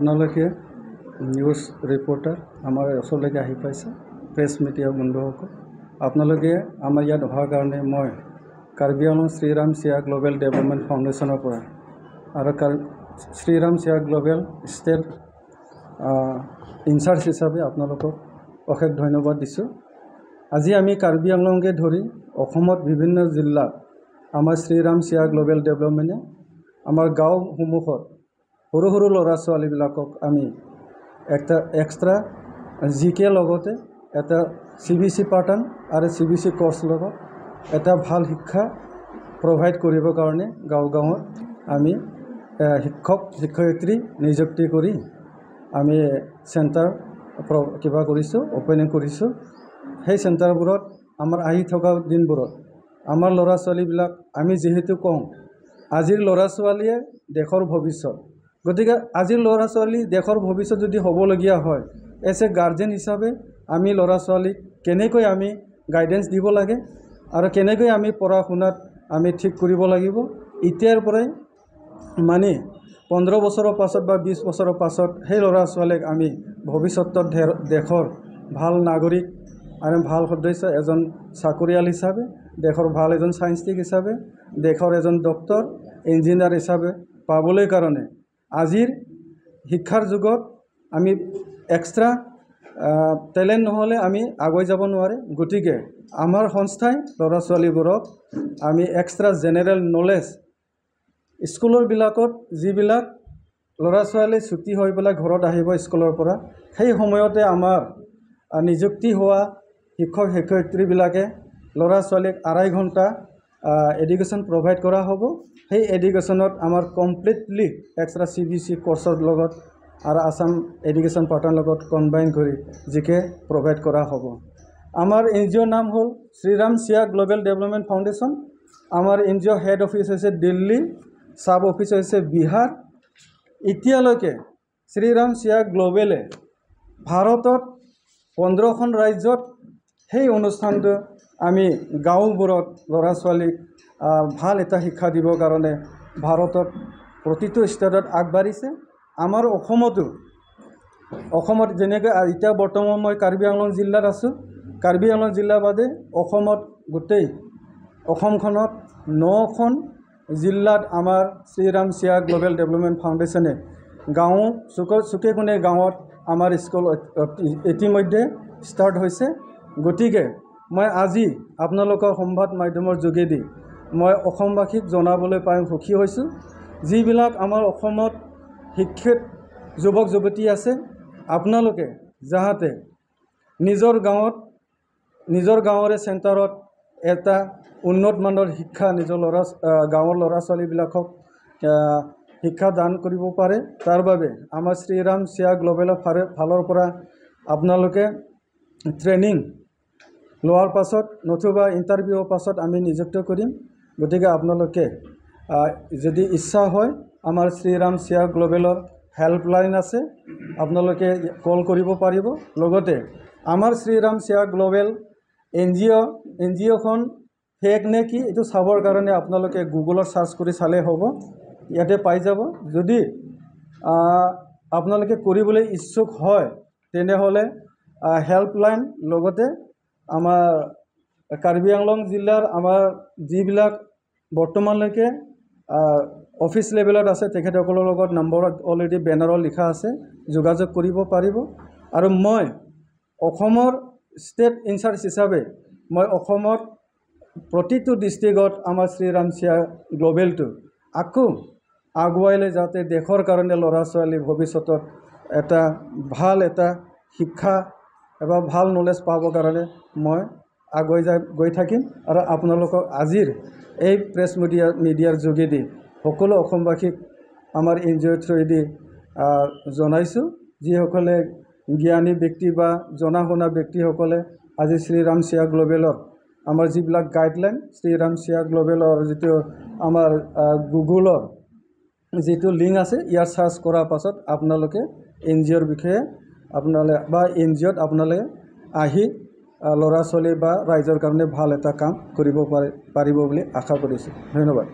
আপোনালোকে news reporter আমাৰ ওচৰলৈকে আহি পাইছে, প্ৰেছ মিডিয়া বন্ধুসকল। আপোনালোকে আমাৰ ইয়াত অহাৰ কাৰণে মই কাৰ্বি আংলং শ্ৰীৰাম চিয়া গ্ল'বেল ডেভেলপমেণ্ট ফাউণ্ডেশ্যনৰ পৰা আৰু শ্ৰীৰাম চিয়া গ্ল'বেল ষ্টেট ইনচাৰ্জ হিচাপে আপোনালোকক অশেষ ধন্যবাদ দিছোঁ। আজি আমি কাৰ্বি আংলংকে ধৰি অসমত বিভিন্ন জিলাত আমাৰ শ্ৰীৰাম চিয়া গ্ল'বেল ডেভেলপমেণ্টে আমাৰ গাঁওসমূহত সৰু সৰু ল'ৰা ছোৱালীবিলাকক আমি একটা এক্সট্ৰা জিকে লগতে এটা CBC পাৰ্টান আৰু CBC কোৰ্চ লগত এটা ভাল শিক্ষা প্ৰভাইড কৰিবৰ কাৰণে গাঁৱত আমি শিক্ষক শিক্ষয়িত্ৰী নিযুক্তি কৰি আমি চেণ্টাৰ কিবা কৰিছোঁ, অপেনিং কৰিছোঁ। সেই চেণ্টাৰবোৰত আমাৰ আহি থকা দিনবোৰত আমাৰ ল'ৰা ছোৱালীবিলাক আমি যিহেতু কওঁ আজিৰ ল'ৰা ছোৱালীয়ে দেশৰ ভৱিষ্যত, গতিকে আজিৰ ল'ৰা ছোৱালী দেশৰ ভৱিষ্যত যদি হ'বলগীয়া হয়, এজ এ গাৰ্জেন হিচাপে আমি ল'ৰা ছোৱালীক কেনেকৈ আমি গাইডেন্স দিব লাগে আৰু কেনেকৈ আমি পঢ়া শুনাত আমি ঠিক কৰিব লাগিব, এতিয়াৰ পৰাই মানে 15 বছৰৰ পাছত বা 20 বছৰৰ পাছত সেই ল'ৰা ছোৱালীক আমি ভৱিষ্যতত দেশৰ ভাল নাগৰিক আৰু ভাল সদস্য, এজন চাকৰিয়াল হিচাপে, দেশৰ ভাল এজন সাইণ্টিষ্ট হিচাপে, দেশৰ এজন ডক্টৰ ইঞ্জিনিয়াৰ হিচাপে পাবলৈ কাৰণে আজিৰ শিক্ষাৰ যুগত আমি এক্সট্ৰা টেলেণ্ট নহ'লে আমি আগুৱাই যাব নোৱাৰে। গতিকে আমাৰ সংস্থাই ল'ৰা ছোৱালীবোৰক আমি এক্সট্ৰা জেনেৰেল নলেজ স্কুলৰবিলাকত যিবিলাক ল'ৰা ছোৱালী ছুটি হৈ পেলাই ঘৰত আহিব স্কুলৰ পৰা, সেই সময়তে আমাৰ নিযুক্তি হোৱা শিক্ষক শিক্ষয়িত্ৰীবিলাকে ল'ৰা ছোৱালীক 2.5 ঘণ্টা এডুকেশ্যন প্ৰভাইড কৰা হ'ব। সেই এডুকেশ্যনত আমাৰ কমপ্লিটলি এক্সট্ৰা CBC কোৰ্চৰ লগত আৰু আসাম এডুকেশ্যন পাৰ্টনাৰ লগত কম্বাইন কৰি জিকে প্ৰভাইড কৰা হ'ব। আমাৰ NGOৰ নাম হ'ল শ্ৰীৰাম চিয়া গ্ল'বেল ডেভেলপমেণ্ট ফাউণ্ডেশ্যন। আমাৰ NGO হেড অফিচ হৈছে দিল্লী, ছাব অফিচ হৈছে বিহাৰ। এতিয়ালৈকে শ্ৰীৰাম চিয়া গ্ল'বেলে ভাৰতত 15খন ৰাজ্যত সেই অনুষ্ঠানটো আমি গাঁওবোৰত ল'ৰা ছোৱালীক ভাল এটা শিক্ষা দিবৰ কাৰণে ভাৰতত প্ৰতিটো ষ্টেটত আগবাঢ়িছে। আমাৰ অসমত যেনেকৈ এতিয়া বৰ্তমান মই কাৰ্বি আংলং জিলাত আছোঁ, কাৰ্বি আংলং জিলা বাদে অসমত গোটেই অসমখনত 9খন জিলাত আমাৰ শ্ৰীৰাম চিয়া গ্ল'বেল ডেভেলপমেণ্ট ফাউণ্ডেশ্যনে গাঁও চুকে কোণে গাঁৱত আমাৰ স্কুল ইতিমধ্যে ষ্টাৰ্ট হৈছে। গতিকে মই আজি আপোনালোকৰ সংবাদ মাধ্যমৰ যোগেদি মই অসমবাসীক জনাবলৈ পাই সুখী হৈছোঁ, যিবিলাক আমাৰ অসমত শিক্ষিত যুৱক যুৱতী আছে, আপোনালোকে যাতে নিজৰ গাঁৱৰে চেণ্টাৰত এটা উন্নত মানৰ শিক্ষা নিজৰ গাঁৱৰ ল'ৰা ছোৱালীবিলাকক শিক্ষা দান কৰিব পাৰে, তাৰ বাবে আমাৰ শ্ৰীৰাম চিয়া গ্ল'বেলৰ ফালৰ পৰা আপোনালোকে ট্ৰেইনিং লোৱাৰ পাছত নতুবা ইণ্টাৰভিউৰ পাছত আমি নিযুক্ত কৰিম। গতিকে আপোনালোকে যদি ইচ্ছা হয় আমাৰ শ্ৰীৰাম চিয়া গ্ল'বেলৰ হেল্পলাইন আছে, আপোনালোকে কল কৰিব পাৰিব। লগতে আমাৰ শ্ৰীৰাম চিয়া গ্ল'বেল NGOখন ফেক নে কি এইটো চাবৰ কাৰণে আপোনালোকে গুগলত চাৰ্চ কৰি চালে হ'ব, ইয়াতে পাই যাব। যদি আপোনালোকে কৰিবলৈ ইচ্ছুক হয় তেনেহ'লে হেল্পলাইন লগতে আমাৰ কাৰ্বি আংলং জিলাৰ আমাৰ যিবিলাক বৰ্তমানলৈকে অফিচ লেভেলত আছে তেখেতসকলৰ লগত নম্বৰত অলৰেডি বেনাৰত লিখা আছে, যোগাযোগ কৰিব পাৰিব। আৰু মই অসমৰ ষ্টেট ইনচাৰ্জ হিচাপে মই অসমত প্ৰতিটো ডিষ্ট্ৰিক্টত আমাৰ শ্ৰীৰাম চিয়া গ্ল'বেলটো আকৌ আগুৱাই লৈ যাতে দেশৰ কাৰণে ল'ৰা ছোৱালী ভৱিষ্যতত এটা ভাল এটা শিক্ষা বা ভাল নলেজ পাবৰ কাৰণে মই আগুৱাই গৈ থাকিম। আৰু আপোনালোকক আজিৰ এই প্ৰেছ মিডিয়াৰ যোগেদি সকলো অসমবাসীক আমাৰ NGOৰ থ্ৰুৱেদি জনাইছোঁ, যিসকলে জ্ঞানী ব্যক্তি বা জনা শুনা ব্যক্তিসকলে আজি শ্ৰীৰাম চিয়া গ্ল'বেলৰ আমাৰ যিবিলাক গাইডলাইন, শ্ৰীৰাম চিয়া গ্ল'বেলৰ যিটো আমাৰ গুগলৰ যিটো লিংক আছে, ইয়াত চাৰ্চ কৰাৰ পাছত আপোনালোকে NGOৰ বিষয়ে বা NGOত আপোনালোকে আহি ল'ৰা ছোৱালী বা ৰাইজৰ কাৰণে ভাল এটা কাম কৰিব পাৰিব বুলি আশা কৰিছোঁ। ধন্যবাদ।